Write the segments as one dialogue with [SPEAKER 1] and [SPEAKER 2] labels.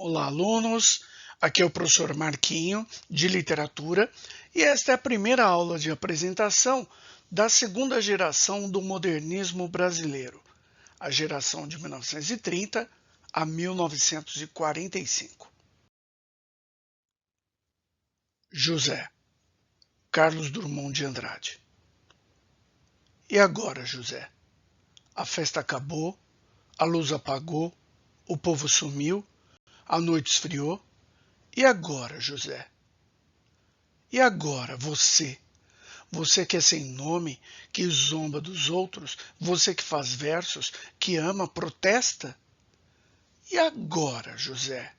[SPEAKER 1] Olá, alunos! Aqui é o professor Marquinho, de Literatura, e esta é a primeira aula de apresentação da segunda geração do modernismo brasileiro, a geração de 1930 a 1945. José, Carlos Drummond de Andrade. E agora, José? A festa acabou, a luz apagou, o povo sumiu, a noite esfriou. E agora, José? E agora, você? Você que é sem nome, que zomba dos outros, você que faz versos, que ama, protesta? E agora, José?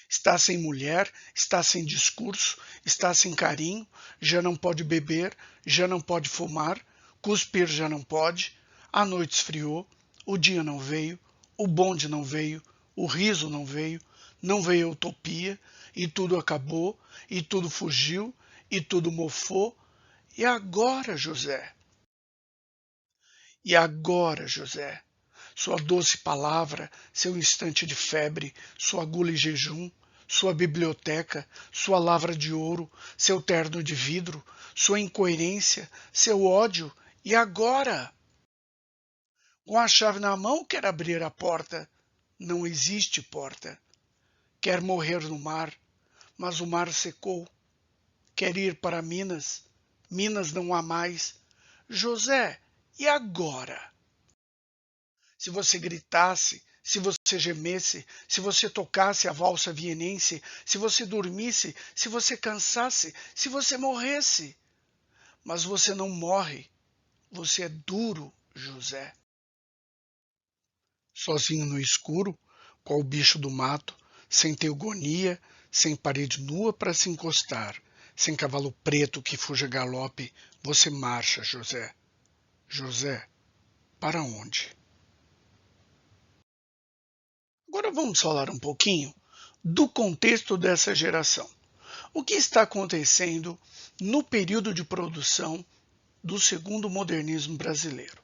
[SPEAKER 1] Está sem mulher, está sem discurso, está sem carinho, já não pode beber, já não pode fumar, cuspir já não pode, a noite esfriou, o dia não veio, o bonde não veio, o riso não veio a utopia, e tudo acabou, e tudo fugiu, e tudo mofou. E agora, José? E agora, José? Sua doce palavra, seu instante de febre, sua agulha e jejum, sua biblioteca, sua lavra de ouro, seu terno de vidro, sua incoerência, seu ódio. E agora? Com a chave na mão, quer abrir a porta. Não existe porta. Quer morrer no mar, mas o mar secou. Quer ir para Minas. Minas não há mais. José, e agora? Se você gritasse, se você gemesse, se você tocasse a valsa vienense, se você dormisse, se você cansasse, se você morresse. Mas você não morre. Você é duro, José. Sozinho no escuro, qual o bicho do mato, sem teogonia, sem parede nua para se encostar, sem cavalo preto que fuja galope, você marcha, José. José, para onde? Agora vamos falar um pouquinho do contexto dessa geração. O que está acontecendo no período de produção do segundo modernismo brasileiro?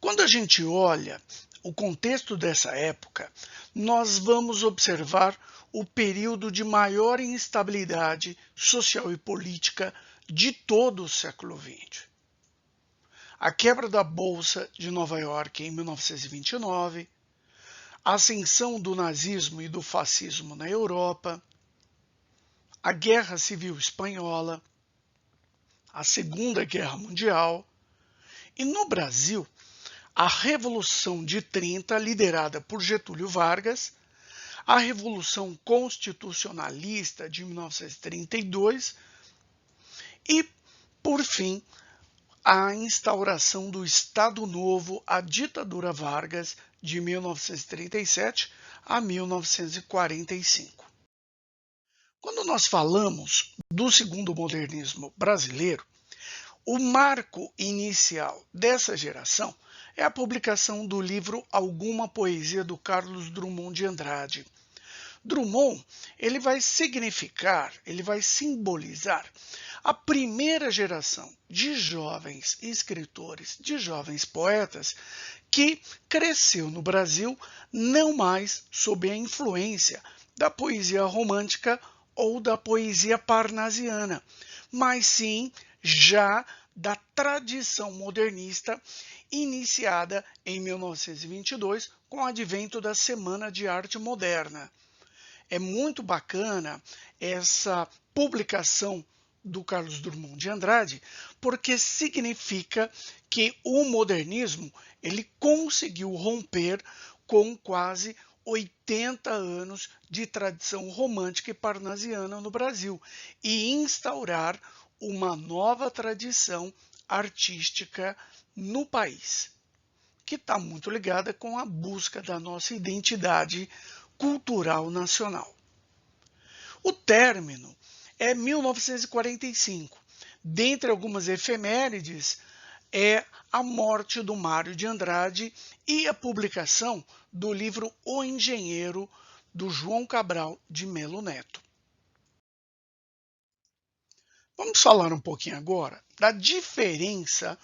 [SPEAKER 1] Quando a gente olha o contexto dessa época, nós vamos observar o período de maior instabilidade social e política de todo o século XX. A quebra da Bolsa de Nova York em 1929, a ascensão do nazismo e do fascismo na Europa, a Guerra Civil Espanhola, a Segunda Guerra Mundial e, no Brasil, a Revolução de 30, liderada por Getúlio Vargas, a Revolução Constitucionalista de 1932 e, por fim, a instauração do Estado Novo, a ditadura Vargas, de 1937 a 1945. Quando nós falamos do segundo modernismo brasileiro, o marco inicial dessa geração é a publicação do livro Alguma Poesia do Carlos Drummond de Andrade. Drummond, ele vai significar, ele vai simbolizar a primeira geração de jovens escritores, de jovens poetas que cresceu no Brasil não mais sob a influência da poesia romântica ou da poesia parnasiana, mas sim já da tradição modernista iniciada em 1922 com o advento da Semana de Arte Moderna. É muito bacana essa publicação do Carlos Drummond de Andrade, porque significa que o modernismo ele conseguiu romper com quase 80 anos de tradição romântica e parnasiana no Brasil e instaurar uma nova tradição artística no país, que está muito ligada com a busca da nossa identidade cultural nacional. O término é 1945. Dentre algumas efemérides, é a morte do Mário de Andrade e a publicação do livro O Engenheiro, do João Cabral de Melo Neto. Vamos falar um pouquinho agora da diferença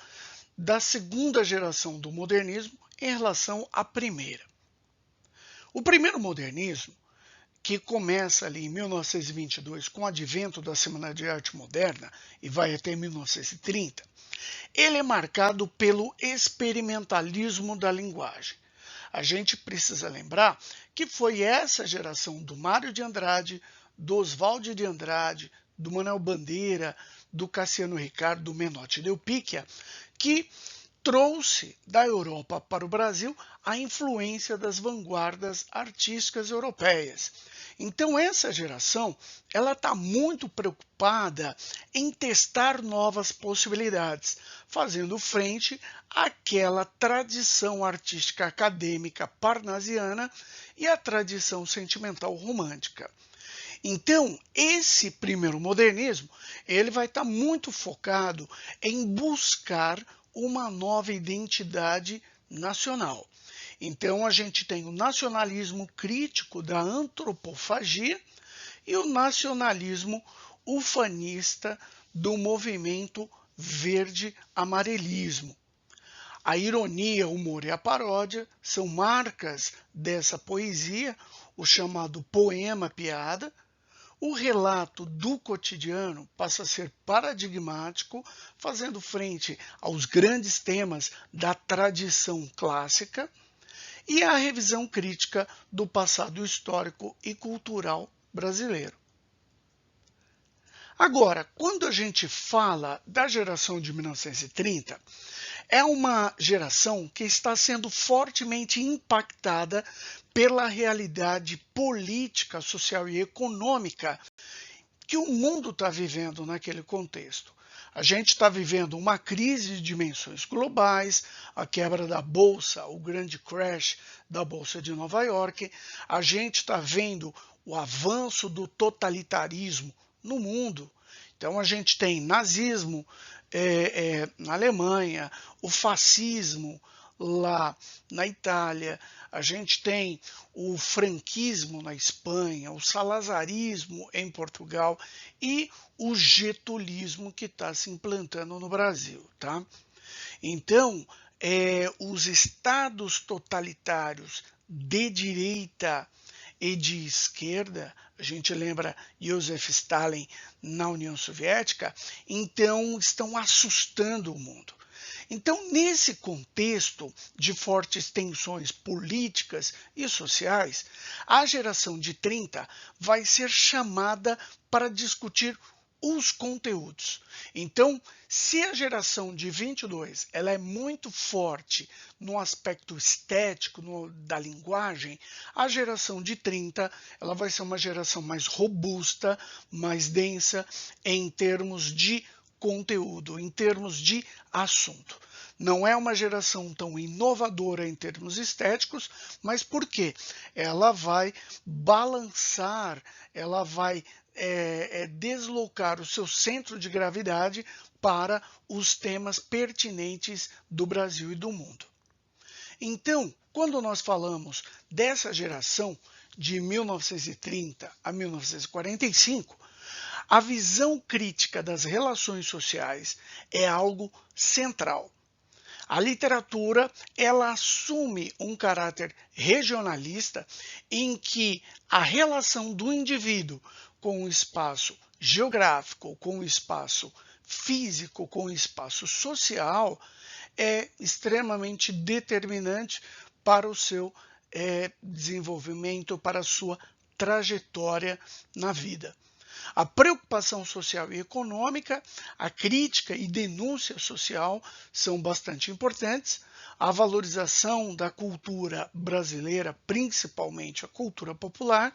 [SPEAKER 1] da segunda geração do modernismo em relação à primeira. O primeiro modernismo, que começa ali em 1922 com o advento da Semana de Arte Moderna e vai até 1930, ele é marcado pelo experimentalismo da linguagem. A gente precisa lembrar que foi essa geração do Mário de Andrade, do Oswald de Andrade, do Manuel Bandeira, do Cassiano Ricardo, do Menotti e Delpicchia, que trouxe da Europa para o Brasil a influência das vanguardas artísticas europeias. Então essa geração ela está muito preocupada em testar novas possibilidades, fazendo frente àquela tradição artística acadêmica parnasiana e à tradição sentimental romântica. Então, esse primeiro modernismo, ele vai estar muito focado em buscar uma nova identidade nacional. Então, a gente tem o nacionalismo crítico da antropofagia e o nacionalismo ufanista do movimento verde-amarelismo. A ironia, o humor e a paródia são marcas dessa poesia, o chamado poema-piada. O relato do cotidiano passa a ser paradigmático, fazendo frente aos grandes temas da tradição clássica e a revisão crítica do passado histórico e cultural brasileiro. Agora, quando a gente fala da geração de 1930, é uma geração que está sendo fortemente impactada pela realidade política, social e econômica que o mundo está vivendo naquele contexto. A gente está vivendo uma crise de dimensões globais, a quebra da Bolsa, o grande crash da Bolsa de Nova York. A gente está vendo o avanço do totalitarismo no mundo. Então a gente tem nazismo na Alemanha, o fascismo lá na Itália, a gente tem o franquismo na Espanha, o salazarismo em Portugal e o getulismo que está se implantando no Brasil. Tá? Então, os estados totalitários de direita e de esquerda, a gente lembra Joseph Stalin na União Soviética, então estão assustando o mundo. Então, nesse contexto de fortes tensões políticas e sociais, a geração de 30 vai ser chamada para discutir os conteúdos. Então, se a geração de 22 ela é muito forte no aspecto estético da linguagem, a geração de 30 ela vai ser uma geração mais robusta, mais densa em termos de conteúdo, em termos de assunto. Não é uma geração tão inovadora em termos estéticos, mas por quê? Ela vai balançar, ela vai deslocar o seu centro de gravidade para os temas pertinentes do Brasil e do mundo. Então, quando nós falamos dessa geração de 1930 a 1945, a visão crítica das relações sociais é algo central. A literatura ela assume um caráter regionalista em que a relação do indivíduo com o espaço geográfico, com o espaço físico, com o espaço social é extremamente determinante para o seu desenvolvimento, para a sua trajetória na vida. A preocupação social e econômica, a crítica e denúncia social são bastante importantes. A valorização da cultura brasileira, principalmente a cultura popular,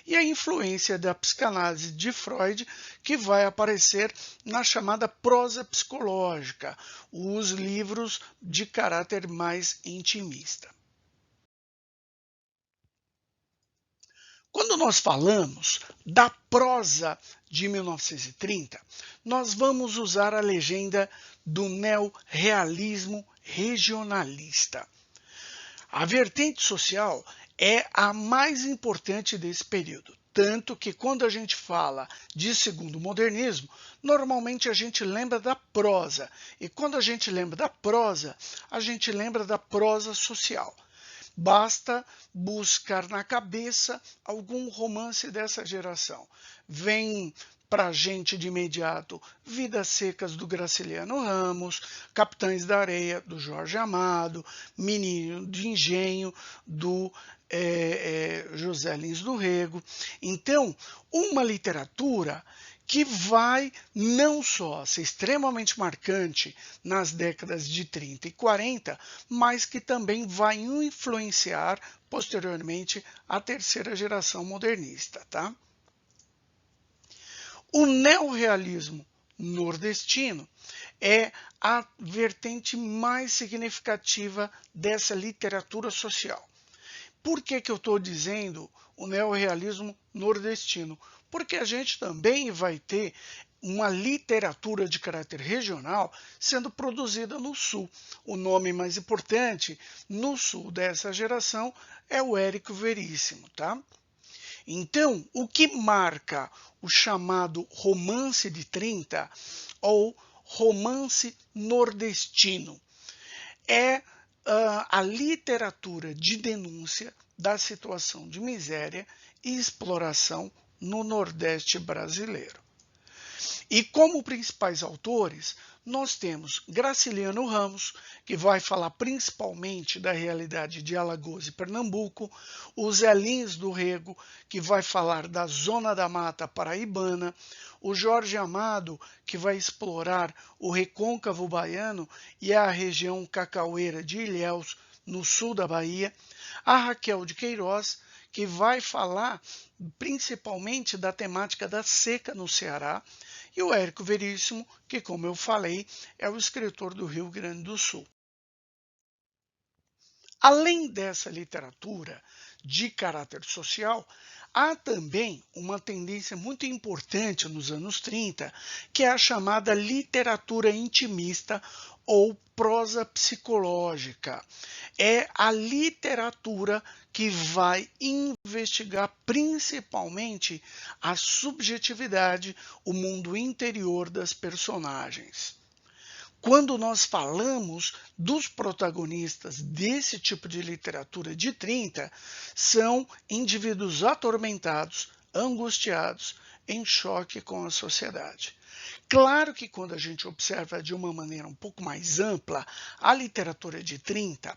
[SPEAKER 1] e a influência da psicanálise de Freud, que vai aparecer na chamada prosa psicológica, os livros de caráter mais intimista. Quando nós falamos da prosa de 1930, nós vamos usar a legenda do neorrealismo regionalista. A vertente social é a mais importante desse período, tanto que quando a gente fala de segundo modernismo, normalmente a gente lembra da prosa, e quando a gente lembra da prosa, a gente lembra da prosa social. Basta buscar na cabeça algum romance dessa geração. Vem para a gente de imediato Vidas Secas, do Graciliano Ramos, Capitães da Areia, do Jorge Amado, Menino de Engenho, do José Lins do Rego. Então, uma literatura que vai não só ser extremamente marcante nas décadas de 30 e 40, mas que também vai influenciar posteriormente a terceira geração modernista, tá? O neorrealismo nordestino é a vertente mais significativa dessa literatura social. Por que eu estou dizendo o neorrealismo nordestino? Porque a gente também vai ter uma literatura de caráter regional sendo produzida no Sul. O nome mais importante no Sul dessa geração é o Érico Veríssimo, tá? Então, o que marca o chamado romance de 30 ou romance nordestino é a literatura de denúncia da situação de miséria e exploração no Nordeste brasileiro. E como principais autores, nós temos Graciliano Ramos, que vai falar principalmente da realidade de Alagoas e Pernambuco, o Zé Lins do Rego, que vai falar da Zona da Mata Paraibana, o Jorge Amado, que vai explorar o recôncavo baiano e a região cacaueira de Ilhéus, no sul da Bahia, a Raquel de Queiroz, que vai falar principalmente da temática da seca no Ceará, e o Érico Veríssimo, que, como eu falei, é o escritor do Rio Grande do Sul. Além dessa literatura de caráter social, há também uma tendência muito importante nos anos 30, que é a chamada literatura intimista ou prosa psicológica. É a literatura que vai investigar principalmente a subjetividade, o mundo interior das personagens. Quando nós falamos dos protagonistas desse tipo de literatura de 30, são indivíduos atormentados, angustiados, em choque com a sociedade. Claro que quando a gente observa de uma maneira um pouco mais ampla a literatura de 30,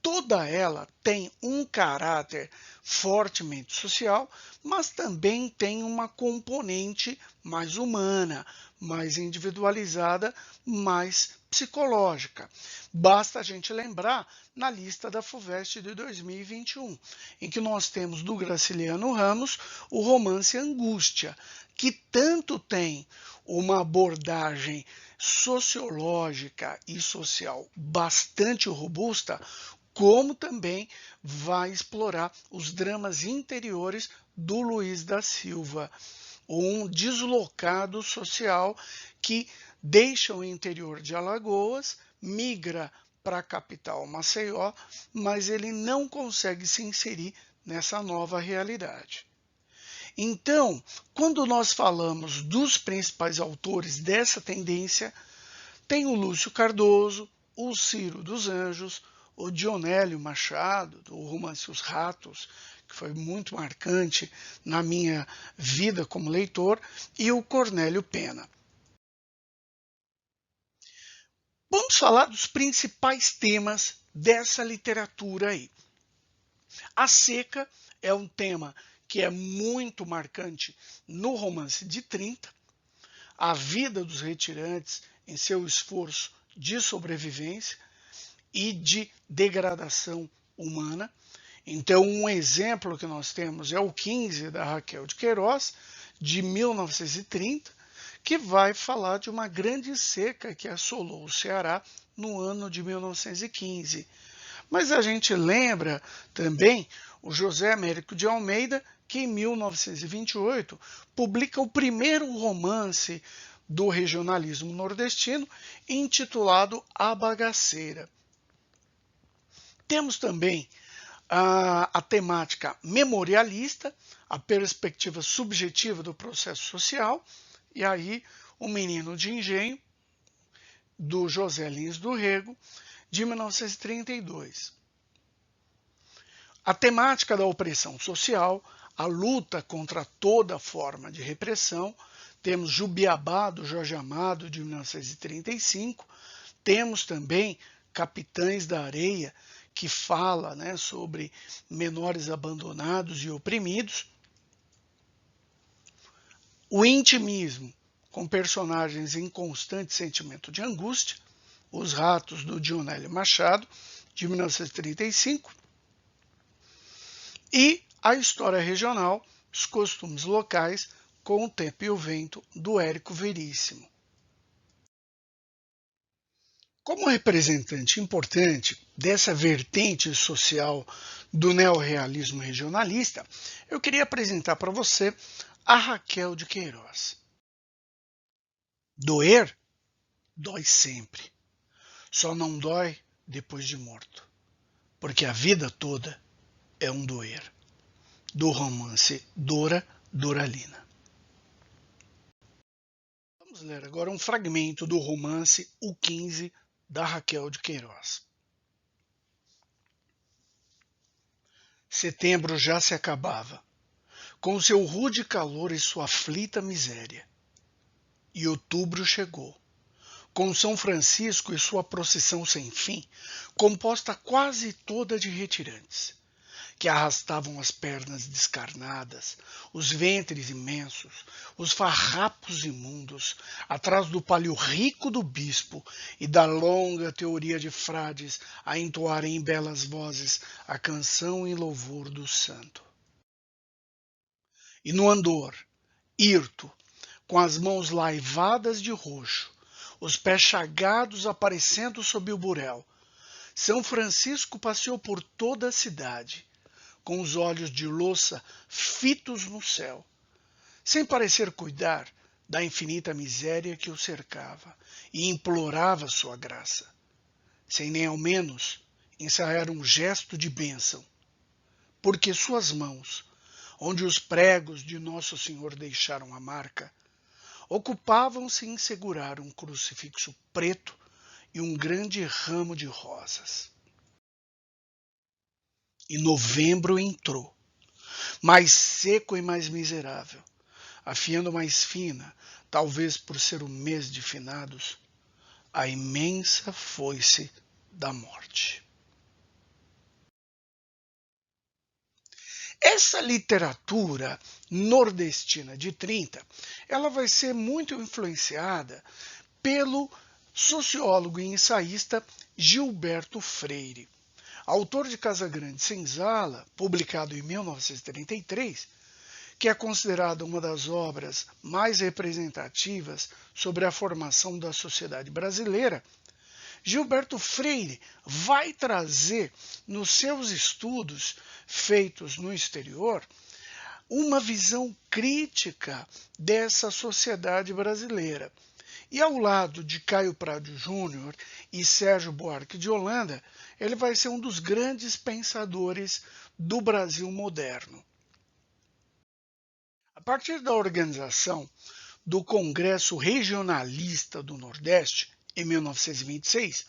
[SPEAKER 1] toda ela tem um caráter fortemente social, mas também tem uma componente mais humana, mais individualizada, mais psicológica. Basta a gente lembrar na lista da FUVEST de 2021, em que nós temos do Graciliano Ramos o romance Angústia, que tanto tem uma abordagem sociológica e social bastante robusta, como também vai explorar os dramas interiores do Luiz da Silva, um deslocado social que deixa o interior de Alagoas, migra para a capital Maceió, mas ele não consegue se inserir nessa nova realidade. Então, quando nós falamos dos principais autores dessa tendência, tem o Lúcio Cardoso, o Ciro dos Anjos, o Dionélio Machado, do romance Os Ratos, que foi muito marcante na minha vida como leitor, e o Cornélio Pena. Vamos falar dos principais temas dessa literatura aí. A seca é um tema que é muito marcante no romance de 30, a vida dos retirantes em seu esforço de sobrevivência e de degradação humana. Então, um exemplo que nós temos é o 15, da Raquel de Queiroz, de 1930, que vai falar de uma grande seca que assolou o Ceará no ano de 1915. Mas a gente lembra também o José Américo de Almeida, que em 1928 publica o primeiro romance do regionalismo nordestino, intitulado A Bagaceira. Temos também a temática memorialista, a perspectiva subjetiva do processo social, e aí o Menino de Engenho, do José Lins do Rego, de 1932. A temática da opressão social, a luta contra toda forma de repressão. Temos Jubiabá, do Jorge Amado, de 1935. Temos também Capitães da Areia, que fala, sobre menores abandonados e oprimidos. O Intimismo, com personagens em constante sentimento de angústia. Os Ratos, do Dionélio Machado, de 1935. E a História Regional, os Costumes Locais, com o Tempo e o Vento, do Érico Veríssimo. Como representante importante dessa vertente social do neorrealismo regionalista, eu queria apresentar para você a Raquel de Queiroz. Doer? Dói sempre. Só não dói depois de morto, porque a vida toda é um doer. Do romance Dora, Doralina. Vamos ler agora um fragmento do romance O 15, da Raquel de Queiroz. Setembro já se acabava, com seu rude calor e sua aflita miséria. E outubro chegou, com São Francisco e sua procissão sem fim, composta quase toda de retirantes, que arrastavam as pernas descarnadas, os ventres imensos, os farrapos imundos, atrás do palio rico do bispo e da longa teoria de frades a entoarem em belas vozes a canção em louvor do santo. E no andor, hirto, com as mãos laivadas de roxo, os pés chagados aparecendo sob o burel, São Francisco passeou por toda a cidade, com os olhos de louça fitos no céu, sem parecer cuidar da infinita miséria que o cercava e implorava sua graça, sem nem ao menos ensaiar um gesto de bênção, porque suas mãos, onde os pregos de Nosso Senhor deixaram a marca, ocupavam-se em segurar um crucifixo preto e um grande ramo de rosas. E novembro entrou, mais seco e mais miserável, afiando mais fina, talvez por ser o mês de finados, a imensa foice da morte. Essa literatura nordestina de 30, ela vai ser muito influenciada pelo sociólogo e ensaísta Gilberto Freire, autor de Casagrande Senzala, publicado em 1933, que é considerada uma das obras mais representativas sobre a formação da sociedade brasileira. Gilberto Freire vai trazer nos seus estudos feitos no exterior uma visão crítica dessa sociedade brasileira. E ao lado de Caio Prado Júnior e Sérgio Buarque de Holanda, ele vai ser um dos grandes pensadores do Brasil moderno. A partir da organização do Congresso Regionalista do Nordeste, em 1926,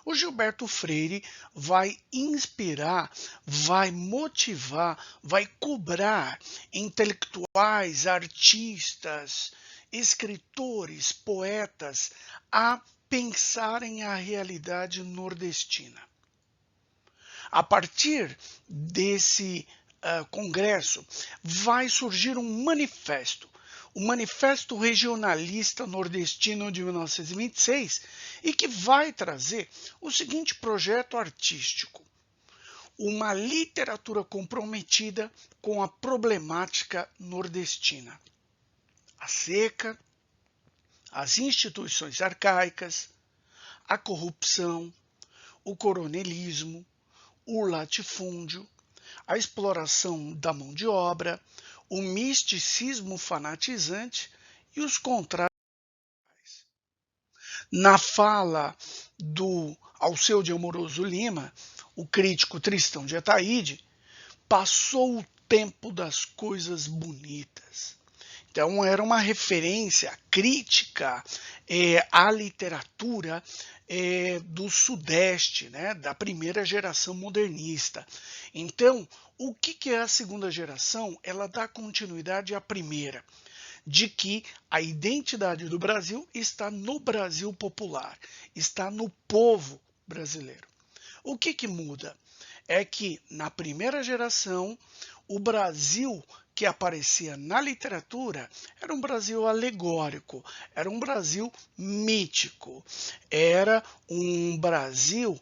[SPEAKER 1] o Gilberto Freire vai inspirar, vai motivar, vai cobrar intelectuais, artistas, escritores, poetas a pensarem a realidade nordestina. A partir desse congresso vai surgir um manifesto, o Manifesto Regionalista Nordestino de 1926, e que vai trazer o seguinte projeto artístico: uma literatura comprometida com a problemática nordestina. A seca, as instituições arcaicas, a corrupção, o coronelismo, o latifúndio, a exploração da mão de obra, o misticismo fanatizante e os contratos. Na fala do Alceu de Amoroso Lima, o crítico Tristão de Ataíde, passou o tempo das coisas bonitas, Então, era uma referência crítica à literatura do Sudeste, né, da primeira geração modernista. Então, o que é a segunda geração? Ela dá continuidade à primeira, de que a identidade do Brasil está no Brasil popular, está no povo brasileiro. O que muda? É que na primeira geração, o Brasil que aparecia na literatura era um Brasil alegórico, era um Brasil mítico, era um Brasil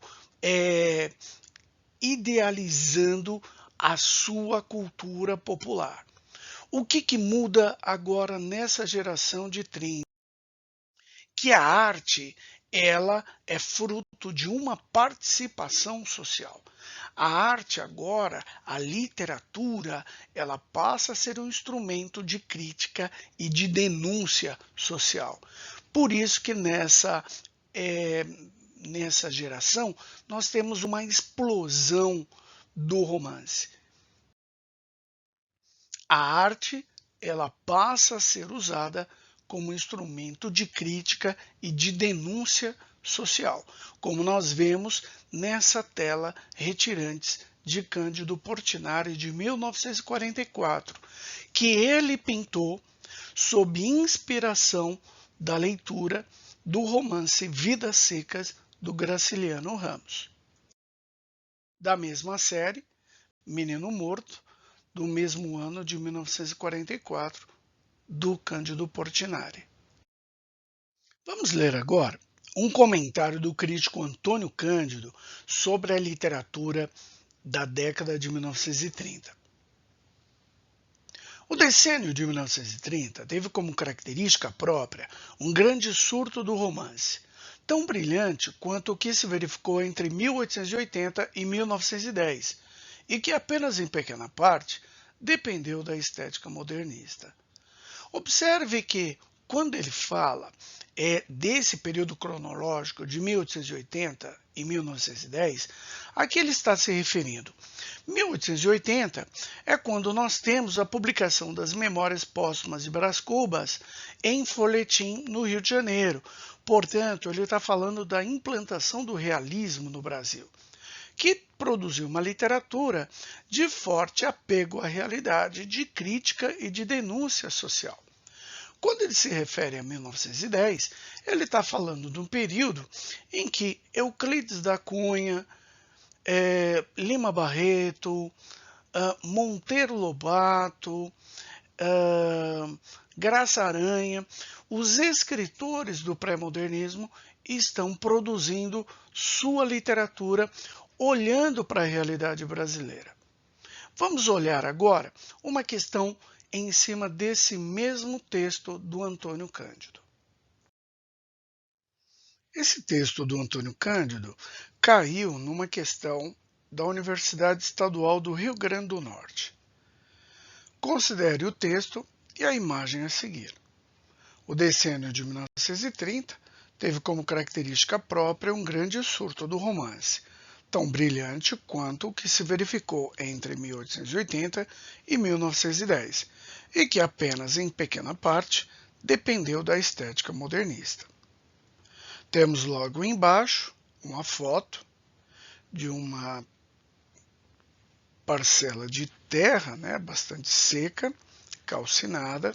[SPEAKER 1] idealizando a sua cultura popular. O que muda agora nessa geração de 30? Que a arte ela é fruto de uma participação social. A arte agora, a literatura, ela passa a ser um instrumento de crítica e de denúncia social. Por isso que nessa geração nós temos uma explosão do romance. A arte ela passa a ser usada como instrumento de crítica e de denúncia social, como nós vemos nessa tela Retirantes de Cândido Portinari de 1944, que ele pintou sob inspiração da leitura do romance Vidas Secas do Graciliano Ramos. Da mesma série, Menino Morto, do mesmo ano de 1944, do Cândido Portinari. Vamos ler agora um comentário do crítico Antônio Cândido sobre a literatura da década de 1930. O decênio de 1930 teve como característica própria um grande surto do romance, tão brilhante quanto o que se verificou entre 1880 e 1910, e que apenas em pequena parte dependeu da estética modernista. Observe que, quando ele fala desse período cronológico de 1880 e 1910, a que ele está se referindo? 1880 é quando nós temos a publicação das Memórias Póstumas de Brás Cubas em folhetim no Rio de Janeiro. Portanto, ele está falando da implantação do realismo no Brasil, que produziu uma literatura de forte apego à realidade, de crítica e de denúncia social. Quando ele se refere a 1910, ele está falando de um período em que Euclides da Cunha, Lima Barreto, Monteiro Lobato, Graça Aranha, os escritores do pré-modernismo estão produzindo sua literatura olhando para a realidade brasileira. Vamos olhar agora uma questão em cima desse mesmo texto do Antônio Cândido. Esse texto do Antônio Cândido caiu numa questão da Universidade Estadual do Rio Grande do Norte. Considere o texto e a imagem a seguir. O decênio de 1930 teve como característica própria um grande surto do romance, tão brilhante quanto o que se verificou entre 1880 e 1910, e que apenas em pequena parte dependeu da estética modernista. Temos logo embaixo uma foto de uma parcela de terra, bastante seca, calcinada,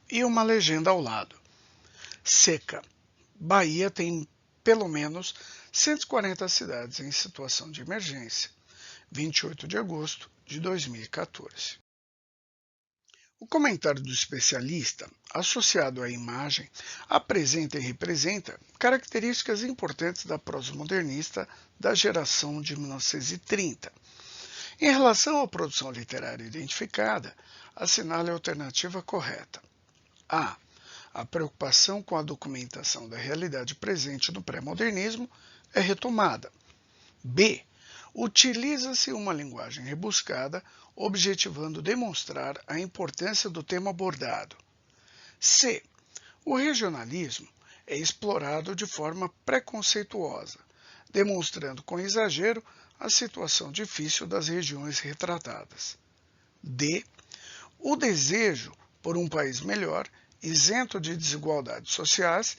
[SPEAKER 1] e uma legenda ao lado. Seca. Bahia tem pelo menos 140 cidades em situação de emergência. 28 de agosto de 2014. O comentário do especialista, associado à imagem, apresenta e representa características importantes da prosa modernista da geração de 1930. Em relação à produção literária identificada, assinale a alternativa correta. A. A preocupação com a documentação da realidade presente no pré-modernismo é retomada. B. Utiliza-se uma linguagem rebuscada, objetivando demonstrar a importância do tema abordado. C. O regionalismo é explorado de forma preconceituosa, demonstrando com exagero a situação difícil das regiões retratadas. D. O desejo por um país melhor, isento de desigualdades sociais,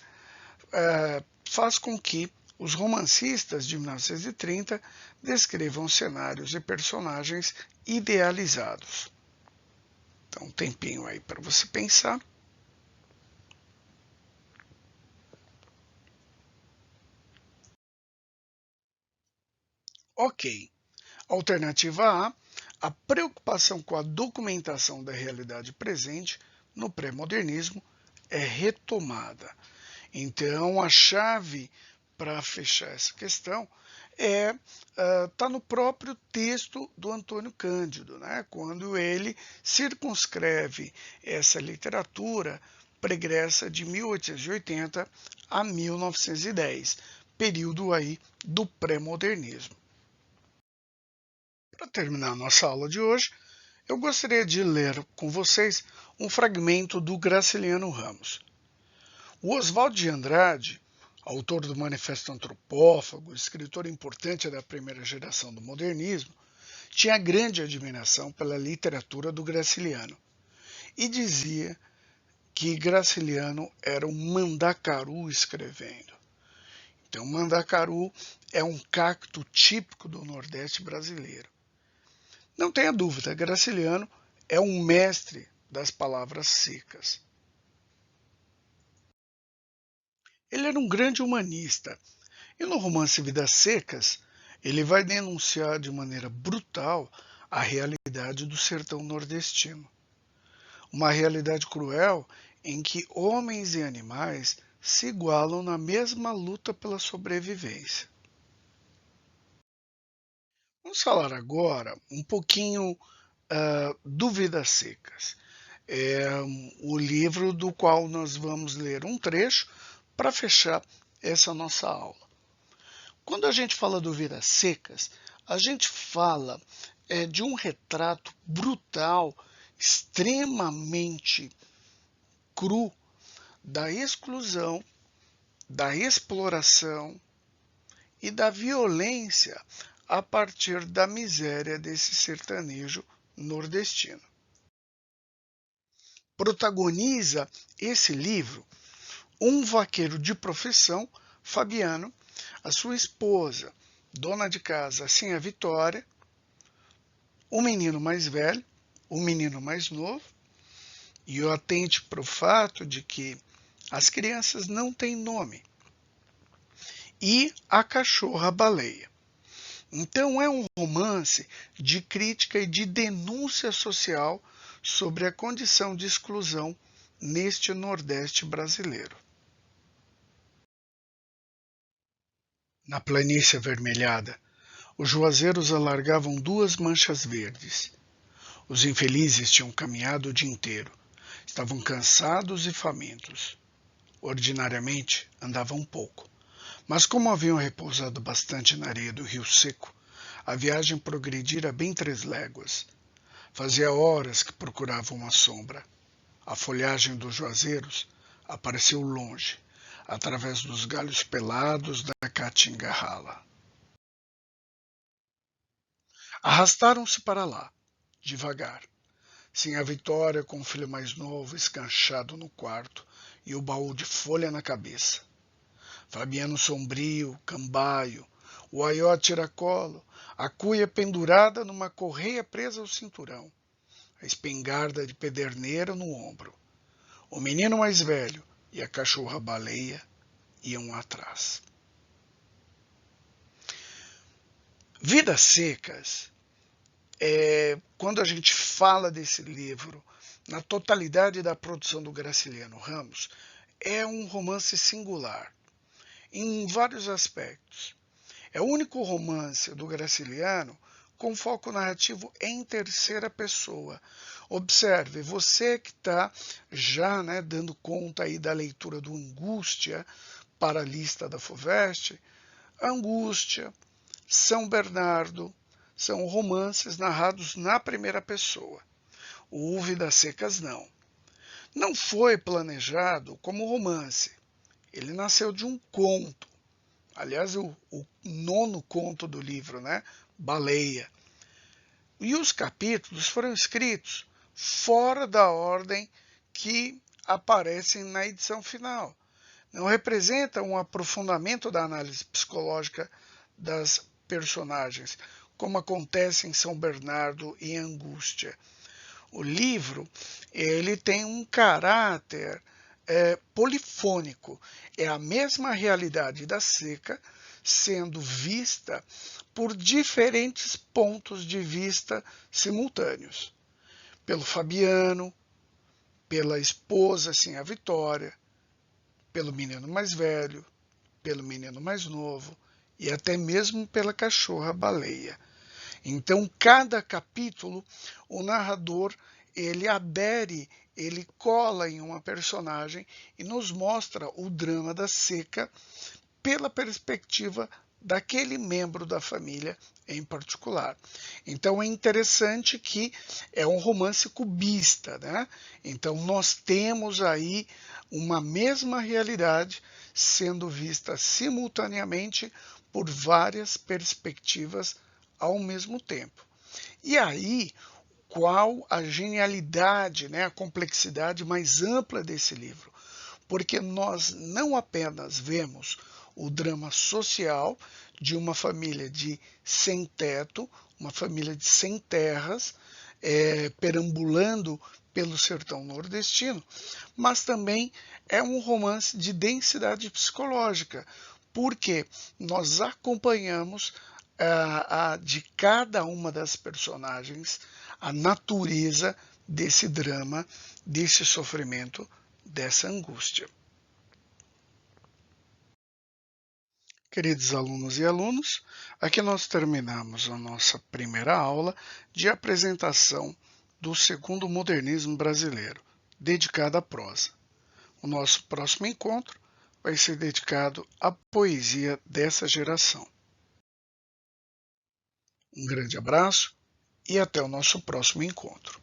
[SPEAKER 1] faz com que os romancistas de 1930 descrevam cenários e personagens idealizados. Então, um tempinho aí para você pensar. Ok. Alternativa A preocupação com a documentação da realidade presente no pré-modernismo é retomada. Então, a chave para fechar essa questão está no próprio texto do Antônio Cândido, né? Quando ele circunscreve essa literatura pregressa de 1880 a 1910, período aí do pré-modernismo. Para terminar a nossa aula de hoje, eu gostaria de ler com vocês um fragmento do Graciliano Ramos. O Oswald de Andrade, autor do Manifesto Antropófago, escritor importante da primeira geração do modernismo, tinha grande admiração pela literatura do Graciliano e dizia que Graciliano era um mandacaru escrevendo. Então, mandacaru é um cacto típico do Nordeste brasileiro. Não tenha dúvida, Graciliano é um mestre das palavras secas. Ele era um grande humanista, e no romance Vidas Secas, ele vai denunciar de maneira brutal a realidade do sertão nordestino. Uma realidade cruel em que homens e animais se igualam na mesma luta pela sobrevivência. Vamos falar agora um pouquinho do Vidas Secas. É o livro do qual nós vamos ler um trecho para fechar essa nossa aula. Quando a gente fala do Vidas Secas, a gente fala de um retrato brutal, extremamente cru, da exclusão, da exploração e da violência a partir da miséria desse sertanejo nordestino. Protagoniza esse livro um vaqueiro de profissão, Fabiano, a sua esposa, dona de casa, assim a Vitória, o menino mais velho, o menino mais novo, e eu atente para o fato de que as crianças não têm nome, e a cachorra-baleia. Então é um romance de crítica e de denúncia social sobre a condição de exclusão neste Nordeste brasileiro. Na planície avermelhada, os juazeiros alargavam duas manchas verdes. Os infelizes tinham caminhado o dia inteiro. Estavam cansados e famintos. Ordinariamente, andavam pouco. Mas como haviam repousado bastante na areia do rio seco, a viagem progredira bem 3 léguas. Fazia horas que procuravam uma sombra. A folhagem dos juazeiros apareceu longe, através dos galhos pelados da caatinga rala. Arrastaram-se para lá, devagar. Sem a Vitória com o filho mais novo escanchado no quarto e o baú de folha na cabeça. Fabiano sombrio, cambaio, o aió tiracolo, a cuia pendurada numa correia presa ao cinturão, a espingarda de pederneira no ombro. O menino mais velho e a cachorra-baleia iam atrás. Vidas Secas, quando a gente fala desse livro, na totalidade da produção do Graciliano Ramos, é um romance singular, em vários aspectos. É o único romance do Graciliano com foco narrativo em terceira pessoa. Observe, você que está já dando conta aí da leitura do Angústia para a lista da FUVEST, Angústia, São Bernardo, são romances narrados na primeira pessoa. O Vidas Secas não. Não foi planejado como romance. Ele nasceu de um conto. Aliás, o 9º conto do livro, Baleia. E os capítulos foram escritos fora da ordem que aparecem na edição final. Não representa um aprofundamento da análise psicológica das personagens, como acontece em São Bernardo e Angústia. O livro ele tem um caráter polifônico. É a mesma realidade da seca sendo vista por diferentes pontos de vista simultâneos. Pelo Fabiano, pela esposa, assim, a Vitória, pelo menino mais velho, pelo menino mais novo e até mesmo pela cachorra baleia. Então, cada capítulo, o narrador, ele adere, ele cola em uma personagem e nos mostra o drama da seca pela perspectiva daquele membro da família em particular. Então é interessante que é um romance cubista, né? Então nós temos aí uma mesma realidade sendo vista simultaneamente por várias perspectivas ao mesmo tempo. E aí, qual a genialidade, né, a complexidade mais ampla desse livro? Porque nós não apenas vemos o drama social de uma família de sem teto, uma família de sem terras, perambulando pelo sertão nordestino, mas também é um romance de densidade psicológica, porque nós acompanhamos de cada uma das personagens a natureza desse drama, desse sofrimento, dessa angústia. Queridos alunos e alunos, aqui nós terminamos a nossa primeira aula de apresentação do segundo modernismo brasileiro, dedicada à prosa. O nosso próximo encontro vai ser dedicado à poesia dessa geração. Um grande abraço e até o nosso próximo encontro.